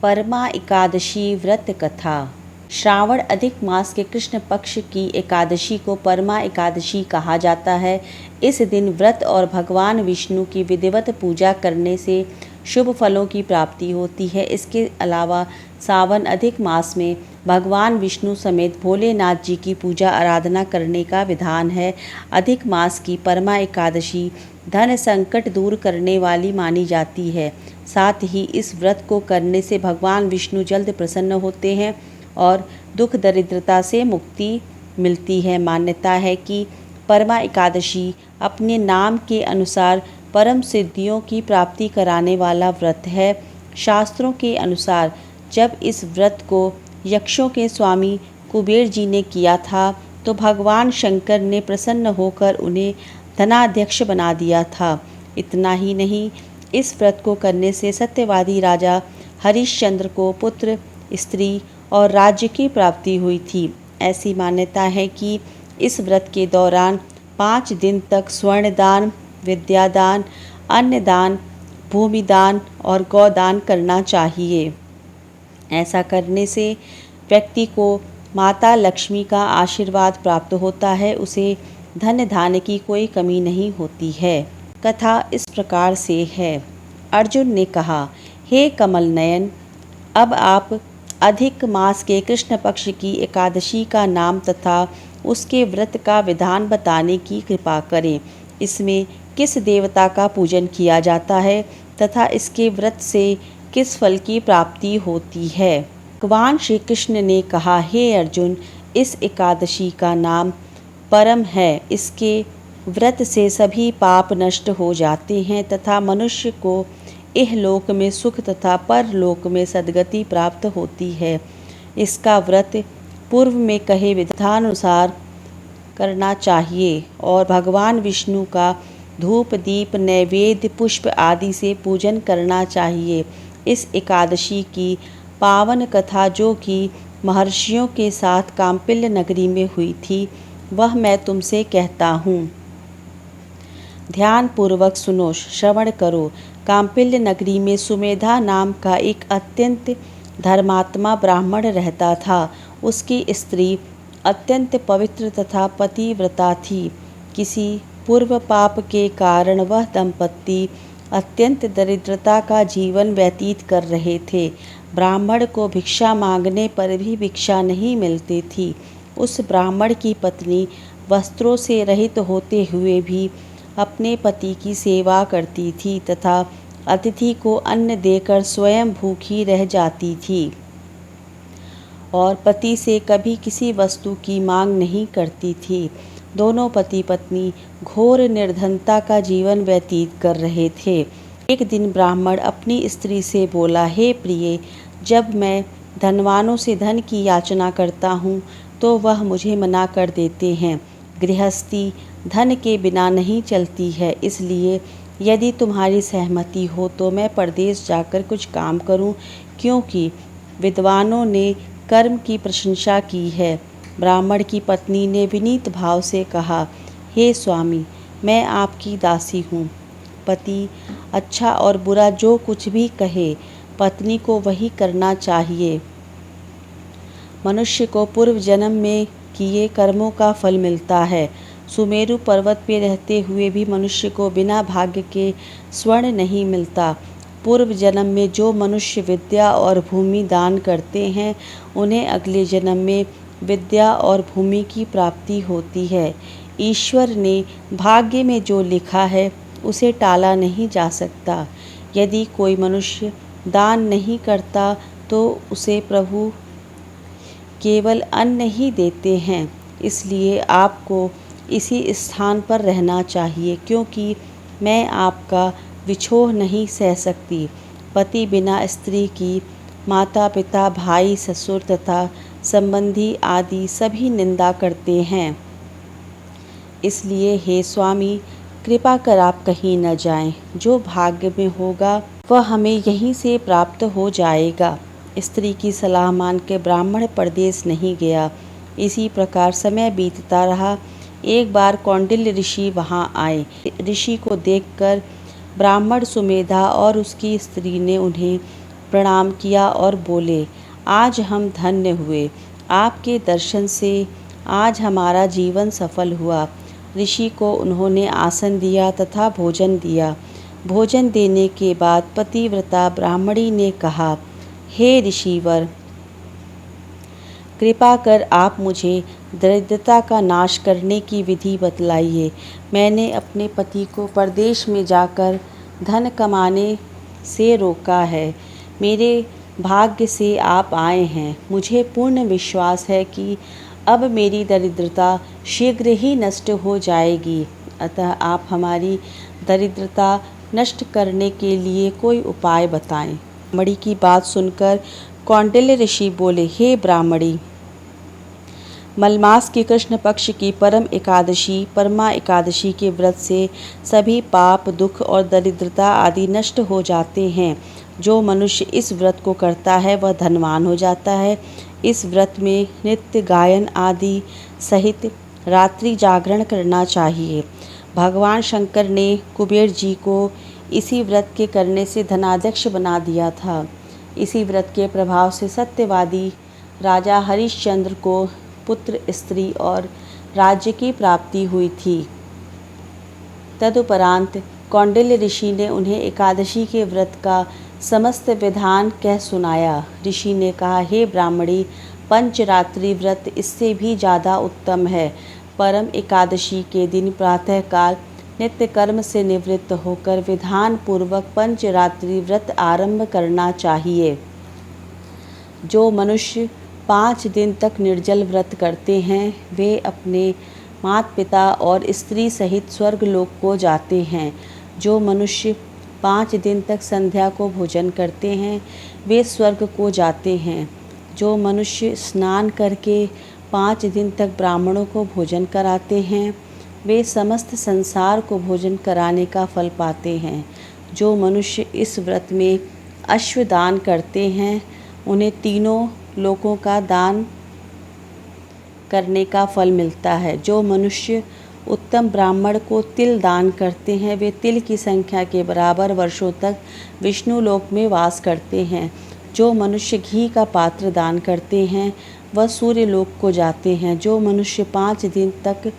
परमा एकादशी व्रत कथा। श्रावण अधिक मास के कृष्ण पक्ष की एकादशी को परमा एकादशी कहा जाता है। इस दिन व्रत और भगवान विष्णु की विधिवत पूजा करने से शुभ फलों की प्राप्ति होती है। इसके अलावा सावन अधिक मास में भगवान विष्णु समेत भोलेनाथ जी की पूजा आराधना करने का विधान है। अधिक मास की परमा एकादशी धन संकट दूर करने वाली मानी जाती है। साथ ही इस व्रत को करने से भगवान विष्णु जल्द प्रसन्न होते हैं और दुख दरिद्रता से मुक्ति मिलती है। मान्यता है कि परमा एकादशी अपने नाम के अनुसार परम सिद्धियों की प्राप्ति कराने वाला व्रत है। शास्त्रों के अनुसार जब इस व्रत को यक्षों के स्वामी कुबेर जी ने किया था तो भगवान शंकर ने प्रसन्न होकर उन्हें धनाध्यक्ष बना दिया था। इतना ही नहीं, इस व्रत को करने से सत्यवादी राजा हरिश्चंद्र को पुत्र, स्त्री और राज्य की प्राप्ति हुई थी। ऐसी मान्यता है कि इस व्रत के दौरान 5 दिन तक स्वर्णदान, विद्यादान, अन्नदान, भूमिदान और गौदान करना चाहिए। ऐसा करने से व्यक्ति को माता लक्ष्मी का आशीर्वाद प्राप्त होता है, उसे धन धान्य की कोई कमी नहीं होती है। कथा इस प्रकार से है। अर्जुन ने कहा, हे कमल नयन, अब आप अधिक मास के कृष्ण पक्ष की एकादशी का नाम तथा उसके व्रत का विधान बताने की कृपा करें। इसमें किस देवता का पूजन किया जाता है तथा इसके व्रत से किस फल की प्राप्ति होती है। भगवान श्री कृष्ण ने कहा, हे अर्जुन, इस एकादशी का नाम परम है। इसके व्रत से सभी पाप नष्ट हो जाते हैं तथा मनुष्य को इहलोक में सुख तथा परलोक में सद्गति प्राप्त होती है। इसका व्रत पूर्व में कहे विधानुसार करना चाहिए और भगवान विष्णु का धूप, दीप, नैवेद्य, पुष्प आदि से पूजन करना चाहिए। इस एकादशी की पावन कथा जो कि महर्षियों के साथ काम्पिल्य नगरी में हुई थी, वह मैं तुमसे कहता हूँ। ध्यान पूर्वक सुनो, श्रवण करो। काम्पिल्य नगरी में सुमेधा नाम का एक अत्यंत धर्मात्मा ब्राह्मण रहता था। उसकी स्त्री अत्यंत पवित्र तथा पतिव्रता थी। किसी पूर्व पाप के कारण वह दंपत्ति अत्यंत दरिद्रता का जीवन व्यतीत कर रहे थे। ब्राह्मण को भिक्षा मांगने पर भी भिक्षा नहीं मिलती थी। उस ब्राह्मण की पत्नी वस्त्रों से रहित होते हुए भी अपने पति की सेवा करती थी तथा अतिथि को अन्न देकर स्वयं भूखी रह जाती थी और पति से कभी किसी वस्तु की मांग नहीं करती थी। दोनों पति पत्नी घोर निर्धनता का जीवन व्यतीत कर रहे थे। एक दिन ब्राह्मण अपनी स्त्री से बोला, हे प्रिय, जब मैं धनवानों से धन की याचना करता हूँ तो वह मुझे मना कर देते हैं। गृहस्थी धन के बिना नहीं चलती है, इसलिए यदि तुम्हारी सहमति हो तो मैं परदेश जाकर कुछ काम करूं, क्योंकि विद्वानों ने कर्म की प्रशंसा की है। ब्राह्मण की पत्नी ने विनीत भाव से कहा, हे स्वामी, मैं आपकी दासी हूँ। पति अच्छा और बुरा जो कुछ भी कहे, पत्नी को वही करना चाहिए। मनुष्य को पूर्व जन्म में किए कर्मों का फल मिलता है। सुमेरु पर्वत पे रहते हुए भी मनुष्य को बिना भाग्य के स्वर्ण नहीं मिलता। पूर्व जन्म में जो मनुष्य विद्या और भूमि दान करते हैं, उन्हें अगले जन्म में विद्या और भूमि की प्राप्ति होती है। ईश्वर ने भाग्य में जो लिखा है उसे टाला नहीं जा सकता। यदि कोई मनुष्य दान नहीं करता तो उसे प्रभु केवल अन्न ही देते हैं। इसलिए आपको इसी स्थान पर रहना चाहिए, क्योंकि मैं आपका विछोह नहीं सह सकती। पति बिना स्त्री की माता पिता, भाई, ससुर तथा संबंधी आदि सभी निंदा करते हैं। इसलिए हे स्वामी, कृपा कर आप कहीं न जाएं। जो भाग्य में होगा वह हमें यहीं से प्राप्त हो जाएगा। स्त्री की सलाह मान के ब्राह्मण परदेश नहीं गया। इसी प्रकार समय बीतता रहा। एक बार कौंडिल्य ऋषि वहाँ आए। ऋषि को देखकर ब्राह्मण सुमेधा और उसकी स्त्री ने उन्हें प्रणाम किया और बोले, आज हम धन्य हुए, आपके दर्शन से आज हमारा जीवन सफल हुआ। ऋषि को उन्होंने आसन दिया तथा भोजन दिया। भोजन देने के बाद पतिव्रता ब्राह्मणी ने कहा, हे ऋषिवर, कृपा कर आप मुझे दरिद्रता का नाश करने की विधि बतलाइए। मैंने अपने पति को परदेश में जाकर धन कमाने से रोका है। मेरे भाग्य से आप आए हैं। मुझे पूर्ण विश्वास है कि अब मेरी दरिद्रता शीघ्र ही नष्ट हो जाएगी। अतः आप हमारी दरिद्रता नष्ट करने के लिए कोई उपाय बताएं। ब्राह्मणी की बात सुनकर कौंडिल्य ऋषि बोले, हे ब्राह्मणी, मलमास की कृष्ण पक्ष की परम एकादशी परमा एकादशी के व्रत से सभी पाप, दुख और दरिद्रता आदि नष्ट हो जाते हैं। जो मनुष्य इस व्रत को करता है वह धनवान हो जाता है। इस व्रत में नित्य गायन आदि सहित रात्रि जागरण करना चाहिए। भगवान शंकर ने कुबेर जी को इसी व्रत के करने से धनाध्यक्ष बना दिया था। इसी व्रत के प्रभाव से सत्यवादी राजा हरिश्चंद्र को पुत्र, स्त्री और राज्य की प्राप्ति हुई थी। तदुपरांत कौंडिल्य ऋषि ने उन्हें एकादशी के व्रत का समस्त विधान कह सुनाया। ऋषि ने कहा, हे ब्राह्मणी, पंचरात्रि व्रत इससे भी ज़्यादा उत्तम है। परम एकादशी के दिन प्रातःकाल नित्य कर्म से निवृत्त होकर विधान पूर्वक पंचरात्रि व्रत आरंभ करना चाहिए। जो मनुष्य 5 दिन तक निर्जल व्रत करते हैं वे अपने माता पिता और स्त्री सहित स्वर्गलोक को जाते हैं। जो मनुष्य 5 दिन तक संध्या को भोजन करते हैं वे स्वर्ग को जाते हैं। जो मनुष्य स्नान करके 5 दिन तक ब्राह्मणों को भोजन कराते हैं वे समस्त संसार को भोजन कराने का फल पाते हैं। जो मनुष्य इस व्रत में अश्वदान करते हैं उन्हें तीनों लोकों का दान करने का फल मिलता है। जो मनुष्य उत्तम ब्राह्मण को तिल दान करते हैं वे तिल की संख्या के बराबर वर्षों तक विष्णु लोक में वास करते हैं। जो मनुष्य घी का पात्र दान करते हैं वह सूर्य लोक को जाते हैं। जो मनुष्य 5 दिन तक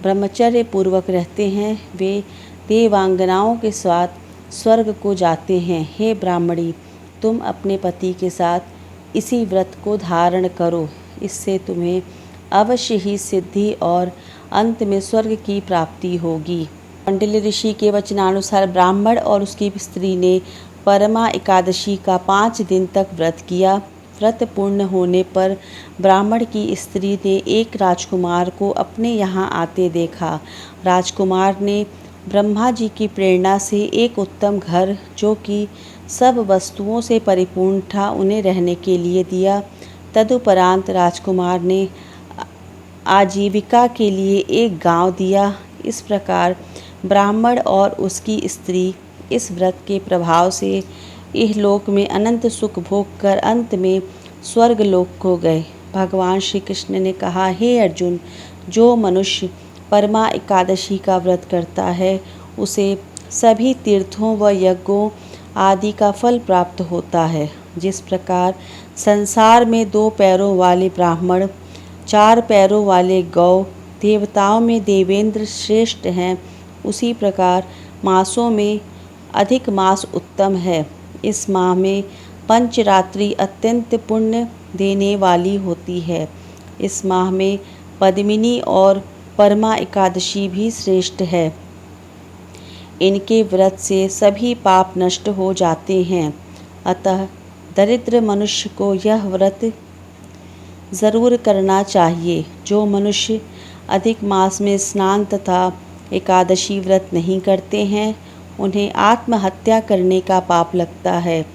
ब्रह्मचर्य पूर्वक रहते हैं वे देवांगनाओं के साथ स्वर्ग को जाते हैं। हे ब्राह्मणी, तुम अपने पति के साथ इसी व्रत को धारण करो, इससे तुम्हें अवश्य ही सिद्धि और अंत में स्वर्ग की प्राप्ति होगी। कौंडिल्य ऋषि के वचनानुसार ब्राह्मण और उसकी स्त्री ने परमा एकादशी का 5 दिन तक व्रत किया। व्रत पूर्ण होने पर ब्राह्मण की स्त्री ने एक राजकुमार को अपने यहाँ आते देखा। राजकुमार ने ब्रह्मा जी की प्रेरणा से एक उत्तम घर जो कि सब वस्तुओं से परिपूर्ण था उन्हें रहने के लिए दिया। तदुपरांत राजकुमार ने आजीविका के लिए एक गांव दिया। इस प्रकार ब्राह्मण और उसकी स्त्री इस व्रत के प्रभाव से इहलोक में अनंत सुख भोग कर अंत में स्वर्ग लोक को गए। भगवान श्री कृष्ण ने कहा, हे अर्जुन, जो मनुष्य परमा एकादशी का व्रत करता है उसे सभी तीर्थों व यज्ञों आदि का फल प्राप्त होता है। जिस प्रकार संसार में 2 पैरों वाले ब्राह्मण, 4 पैरों वाले गौ, देवताओं में देवेंद्र श्रेष्ठ हैं, उसी प्रकार मासों में अधिक मास उत्तम है। इस माह में पंचरात्रि अत्यंत पुण्य देने वाली होती है। इस माह में पद्मिनी और परमा एकादशी भी श्रेष्ठ है। इनके व्रत से सभी पाप नष्ट हो जाते हैं। अतः दरिद्र मनुष्य को यह व्रत ज़रूर करना चाहिए। जो मनुष्य अधिक मास में स्नान तथा एकादशी व्रत नहीं करते हैं उन्हें आत्महत्या करने का पाप लगता है।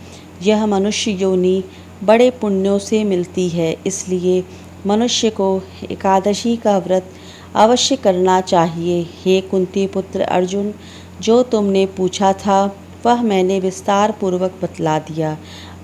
यह मनुष्य योनि बड़े पुण्यों से मिलती है, इसलिए मनुष्य को एकादशी का व्रत अवश्य करना चाहिए। हे कुंती पुत्र अर्जुन, जो तुमने पूछा था वह मैंने विस्तार पूर्वक बतला दिया।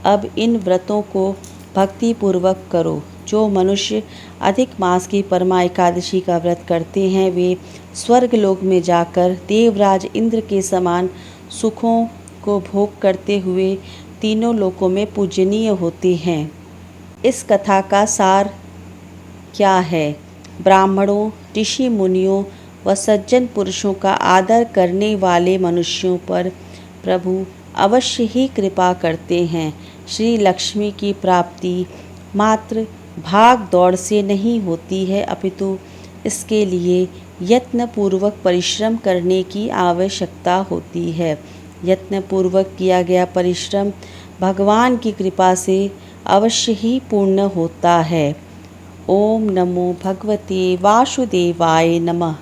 अब इन व्रतों को भक्ति पूर्वक करो। जो मनुष्य अधिक मास की परमा एकादशी का व्रत करते हैं वे स्वर्ग लोक में जाकर देवराज इंद्र के समान सुखों को भोग करते हुए तीनों लोकों में पूजनीय होते हैं। इस कथा का सार क्या है? ब्राह्मणों, ऋषि मुनियों व सज्जन पुरुषों का आदर करने वाले मनुष्यों पर प्रभु अवश्य ही कृपा करते हैं। श्री लक्ष्मी की प्राप्ति मात्र भाग दौड़ से नहीं होती है, अपितु इसके लिए यत्नपूर्वक परिश्रम करने की आवश्यकता होती है। यत्नपूर्वक किया गया परिश्रम भगवान की कृपा से अवश्य ही पूर्ण होता है। ओम नमो भगवते वासुदेवाय नमः।